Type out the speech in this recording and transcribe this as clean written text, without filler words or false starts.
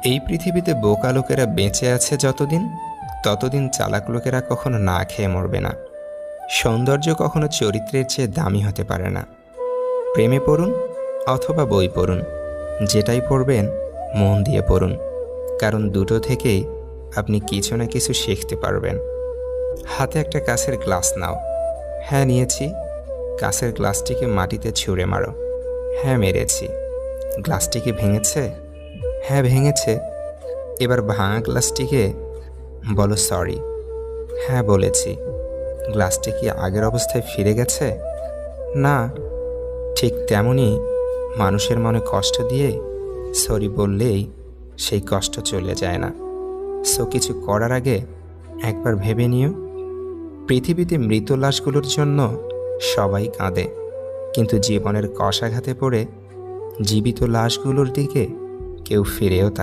এই পৃথিবীতে বোকা লোকেরা বেঁচে আছে যতদিন, ততদিন চালাক লোকেরা কখনো না খেয়ে মরবে না। সৌন্দর্য কখনো চরিত্রের চেয়ে দামি হতে পারে না। প্রেমে পড়ুন অথবা বই পড়ুন, যেটাই পড়বেন মন দিয়ে পড়ুন, কারণ দুটো থেকেই আপনি কিছু না কিছু শিখতে পারবেন। হাতে একটা কাঁচের গ্লাস নাও। হ্যাঁ, নিয়েছি। কাঁচের গ্লাসটিকে মাটিতে ছুঁড়ে মারো। হ্যাঁ, মেরেছি। গ্লাসটি কি ভেঙেছে? হ্যাঁ, ভেঙেছে। এবার ভাঙা গ্লাসটিকে বলো সরি। হ্যাঁ, বলেছি। গ্লাসটি কি আগের অবস্থায় ফিরে গেছে? না। ঠিক তেমনই মানুষের মনে কষ্ট দিয়ে সরি বললেই সেই কষ্ট চলে যায় না। সো কিছু করার আগে একবার ভেবে নিও। পৃথিবীতে মৃত লাশগুলোর জন্য সবাই কাঁদে, কিন্তু জীবনের কশাঘাতে পড়ে জীবিত লাশগুলোর দিকে কেউ ফিরেও